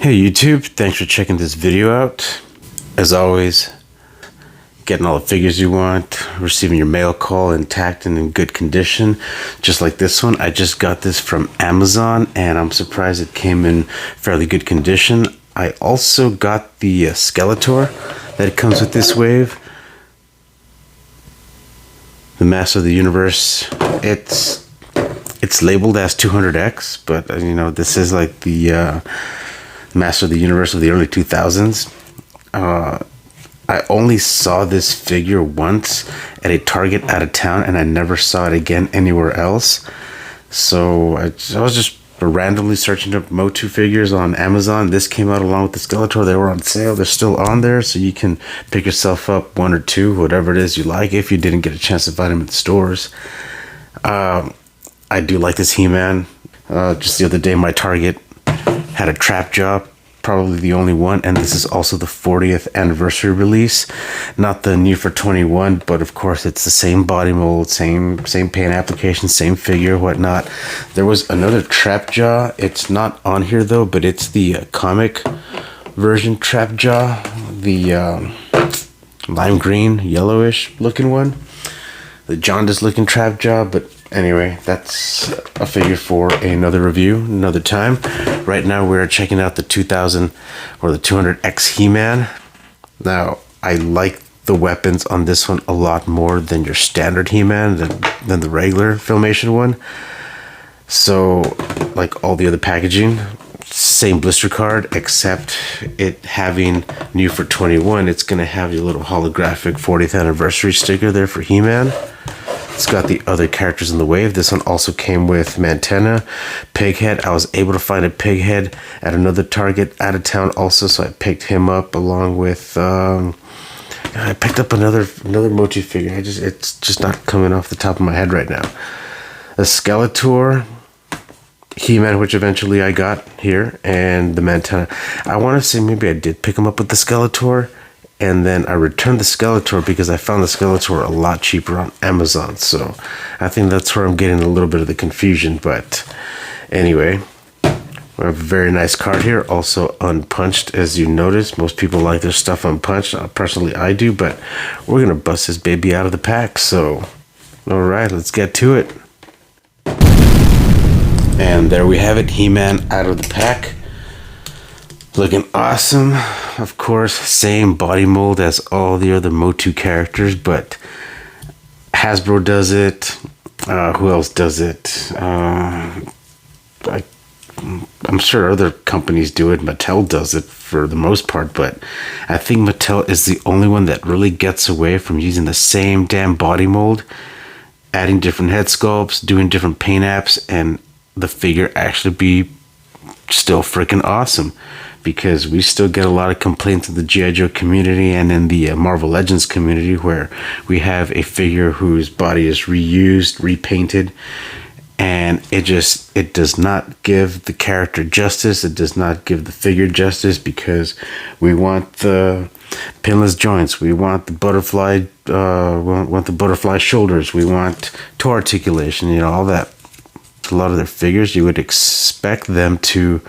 Hey YouTube, thanks for checking this video out. As always, getting all the figures you want, receiving your mail call intact and in good condition, just like this one. I just got this from Amazon and I'm surprised it came in fairly good condition. I also got the Skeletor that comes with this wave, the Master of the Universe. It's labeled as 200X, but you know, this is like the Master of the Universe of the early 2000s. I only saw this figure once at a Target out of town, and I never saw it again anywhere else. So I was just randomly searching up MOTU figures on Amazon. This came out along with the Skeletor. They were on sale. They're still on there, so you can pick yourself up one or two, whatever it is you like, if you didn't get a chance to find them in the stores. I do like this He-Man. Just the other day, my Target had a trap job, probably the only one, and this is also the 40th anniversary release. Not the new for 21, but of course it's the same body mold, same paint application, same figure, whatnot. There was another trap jaw. It's not on here though, but it's the comic version trap jaw, the lime green, yellowish looking one, the jaundice looking trap jaw. But anyway, that's a figure for another review, another time. Right now we're checking out the 2000 or the 200X He-Man. Now, I like the weapons on this one a lot more than your standard He-Man, than the regular Filmation one. So, like all the other packaging, same blister card, except it having new for 21, it's going to have your little holographic 40th anniversary sticker there for He-Man. It's got the other characters in the wave. This one also came with Mantenna, Pighead. I was able to find a Pighead at another Target out of town also, so I picked him up along with I picked up another MOTU figure. It's just not coming off the top of my head right now. A Skeletor, He-Man, which eventually I got here, and the Mantenna. I want to say maybe I did pick him up with the Skeletor, and then I returned the Skeletor because I found the Skeletor a lot cheaper on Amazon. So I think that's where I'm getting a little bit of the confusion. But anyway, we have a very nice card here, also unpunched. As you notice, most people like their stuff unpunched. Personally, I do, but we're going to bust this baby out of the pack. So, all right, let's get to it. And there we have it, He-Man out of the pack. Looking awesome. Of course, same body mold as all the other MOTU characters, but Hasbro does it. Who else does it? I'm sure other companies do it. Mattel does it for the most part, but I think Mattel is the only one that really gets away from using the same damn body mold, adding different head sculpts, doing different paint apps, and the figure actually be still freaking awesome. Because we still get a lot of complaints in the G.I. Joe community and in the Marvel Legends community, where we have a figure whose body is reused, repainted, and it does not give the character justice. It does not give the figure justice, because we want the pinless joints, we want the butterfly, want the butterfly shoulders, we want toe articulation, you know, all that. A lot of their figures, you would expect them to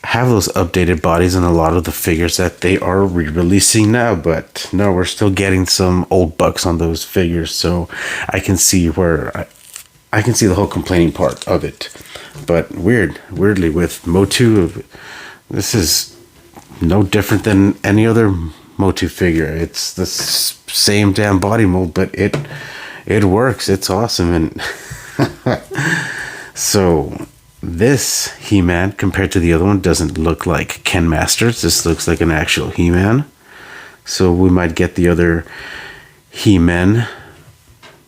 have those updated bodies in a lot of the figures that they are re-releasing now, but no, we're still getting some old bucks on those figures. So I can see where I can see the whole complaining part of it. But weirdly with MOTU, this is no different than any other MOTU figure. It's the same damn body mold, but it works. It's awesome. And so this He-Man, compared to the other one, doesn't look like Ken Masters. This looks like an actual He-Man. So we might get the other He-Men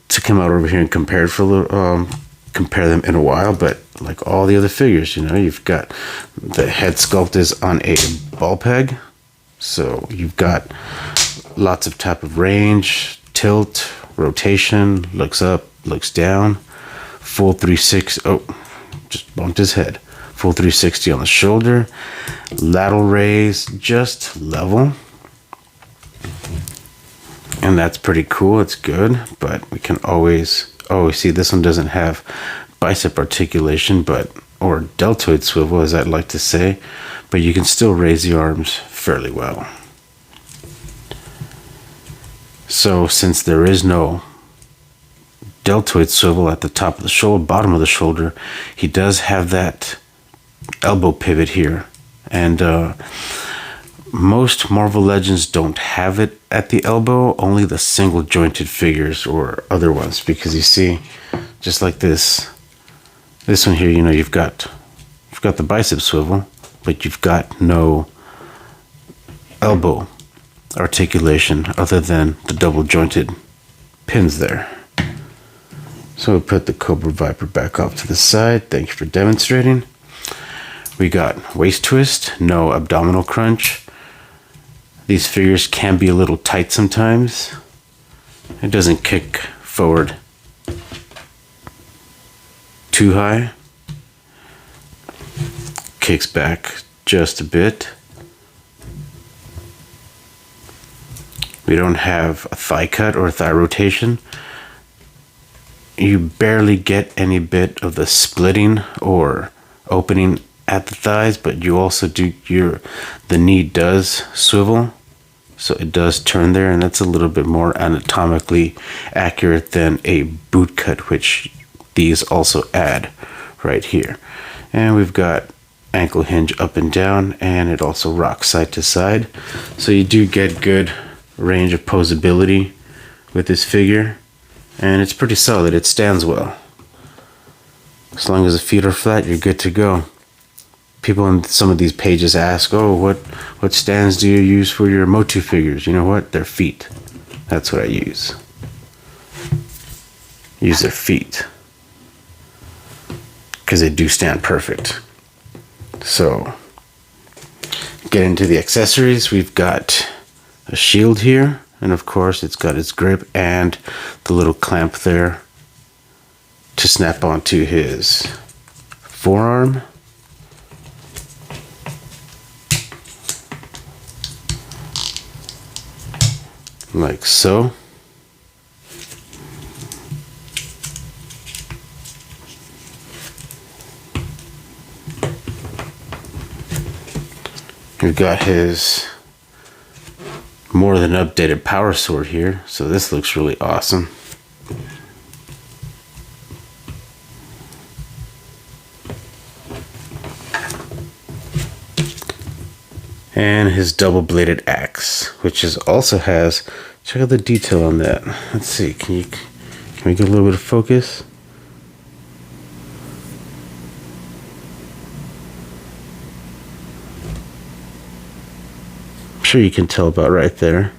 to come out over here and compare them in a while. But like all the other figures, you know, you've got the head sculpt is on a ball peg, so you've got lots of type of range, tilt, rotation, looks up, looks down, full 360. Oh, just bumped his head. Full 360 on the shoulder, lateral raise, just level, and that's pretty cool. It's good, but we can always see this one doesn't have bicep articulation, but or deltoid swivel, as I'd like to say, but you can still raise the arms fairly well. So since there is no deltoid swivel at the top of the shoulder, bottom of the shoulder, he does have that elbow pivot here, and most Marvel Legends don't have it at the elbow, only the single jointed figures or other ones, because you see, just like this one here, you know, you've got the bicep swivel, but you've got no elbow articulation other than the double jointed pins there. So we'll put the Cobra Viper back off to the side. Thank you for demonstrating. We got waist twist, no abdominal crunch. These figures can be a little tight sometimes. It doesn't kick forward too high. Kicks back just a bit. We don't have a thigh cut or a thigh rotation. You barely get any bit of the splitting or opening at the thighs, but you also do the knee does swivel, so it does turn there, and that's a little bit more anatomically accurate than a boot cut, which these also add right here. And we've got ankle hinge up and down, and it also rocks side to side, so you do get good range of posability with this figure, and it's pretty solid. It stands well. As long as the feet are flat, you're good to go. People on some of these pages ask, oh, what stands do you use for your MOTU figures? You know what? Their feet. That's what I use. Use their feet, because they do stand perfect. So, get into the accessories. We've got a shield here, and of course it's got its grip and the little clamp there to snap onto his forearm. Like so. We've got his more than updated power sword here, so this looks really awesome. And his double-bladed axe, which also has, check out the detail on that. Let's see, can we get a little bit of focus? I'm sure you can tell about right there.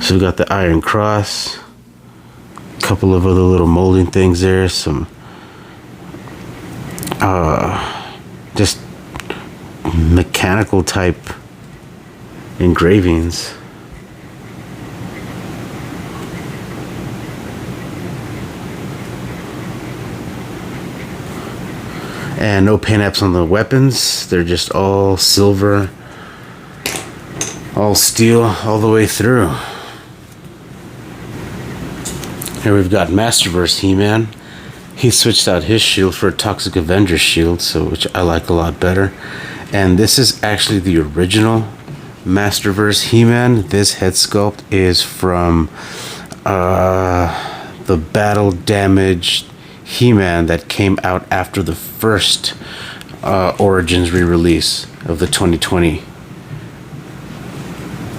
So we've got the iron cross, a couple of other little molding things there, some just mechanical type engravings. And no paint apps on the weapons. They're just all silver, all steel, all the way through. Here we've got Masterverse He-Man. He switched out his shield for a Toxic Avenger shield, which I like a lot better. And this is actually the original Masterverse He-Man. This head sculpt is from the battle damaged He-Man that came out after the first Origins re-release of the 2020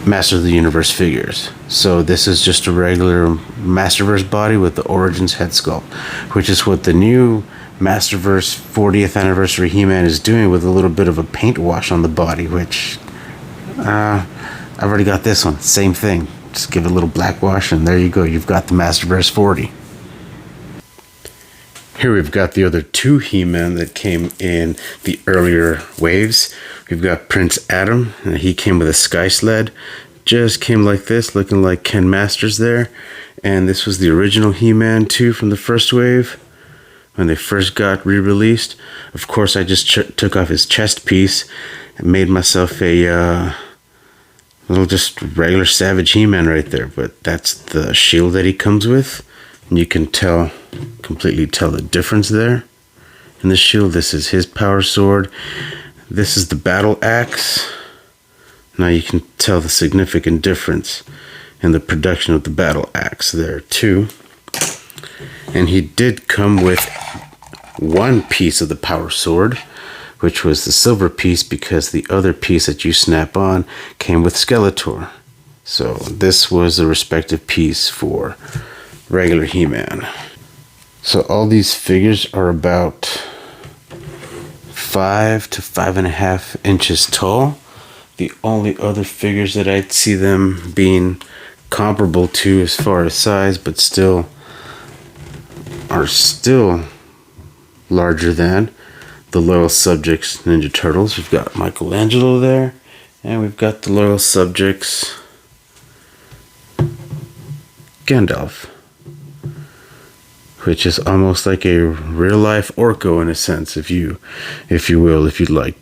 Master of the Universe figures. So this is just a regular Masterverse body with the Origins head sculpt, which is what the new Masterverse 40th anniversary He-Man is doing, with a little bit of a paint wash on the body, which I've already got this one. Same thing. Just give it a little black wash and there you go. You've got the Masterverse 40. Here we've got the other two He-Men that came in the earlier waves. We've got Prince Adam, and he came with a sky sled. Just came like this, looking like Ken Masters there. And this was the original He-Man too from the first wave, when they first got re-released. Of course, I just took off his chest piece and made myself a little just regular Savage He-Man right there. But that's the shield that he comes with. And you can completely tell the difference there. in the shield. This is his power sword. This is the battle axe. Now you can tell the significant difference in the production of the battle axe there too. And he did come with one piece of the power sword, which was the silver piece, because the other piece that you snap on came with Skeletor. So this was the respective piece for regular He-Man. So all these figures are about 5 to 5.5 inches tall. The only other figures that I'd see them being comparable to as far as size, but still larger than, the Loyal Subjects Ninja Turtles. We've got Michelangelo there, and we've got the Loyal Subjects Gandalf, which is almost like a real life Orko in a sense, if you will, if you'd like.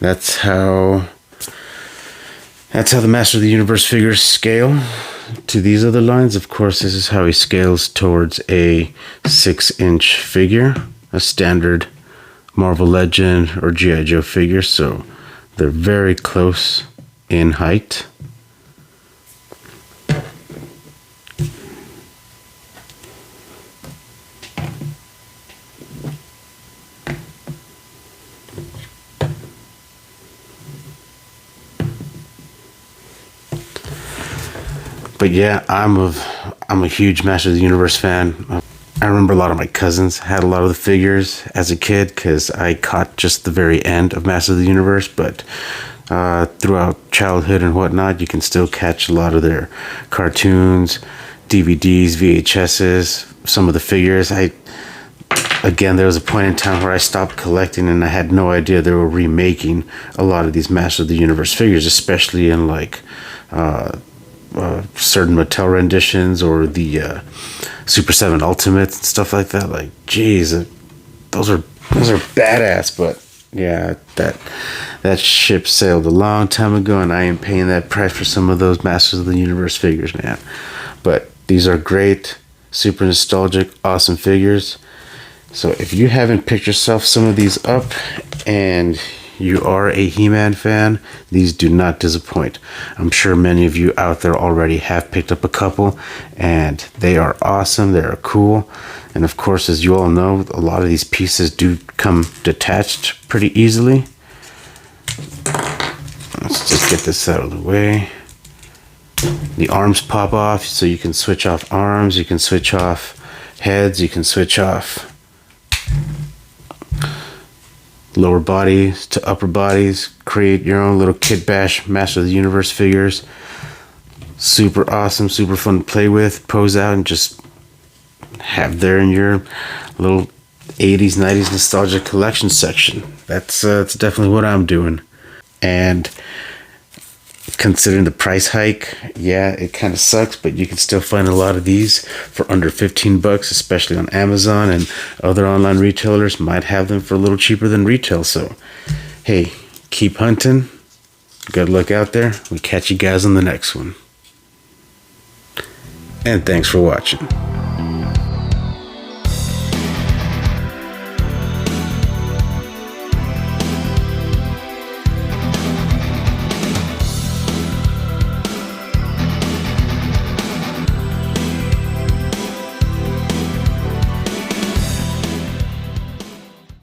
That's how the Master of the Universe figures scale to these other lines. Of course, this is how he scales towards a 6-inch figure, a standard Marvel Legend or G.I. Joe figure, so they're very close in height. But yeah, I'm a huge Master of the Universe fan. I remember a lot of my cousins had a lot of the figures as a kid because I caught just the very end of Master of the Universe. But throughout childhood and whatnot, you can still catch a lot of their cartoons, DVDs, VHSs, some of the figures. Again, there was a point in time where I stopped collecting and I had no idea they were remaking a lot of these Master of the Universe figures, especially in like certain Mattel renditions or the Super 7 Ultimates and stuff like that. Like, geez, those are badass. But yeah, that ship sailed a long time ago, and I ain't paying that price for some of those Masters of the Universe figures, man. But these are great, super nostalgic, awesome figures. So if you haven't picked yourself some of these up and you are a He-Man fan, these do not disappoint. I'm sure many of you out there already have picked up a couple, and they are awesome, they are cool. And of course, as you all know, a lot of these pieces do come detached pretty easily. Let's just get this out of the way. The arms pop off, so you can switch off arms, you can switch off heads, you can switch off lower bodies to upper bodies, create your own little Kid Bash Master of the Universe figures. Super awesome, super fun to play with, pose out, and just have there in your little 80s, 90s nostalgia collection section. That's definitely what I'm doing. And considering the price hike, yeah, it kind of sucks, but you can still find a lot of these for under $15, especially on Amazon, and other online retailers might have them for a little cheaper than retail. So hey, keep hunting, good luck out there. We'll catch you guys on the next one, and thanks for watching.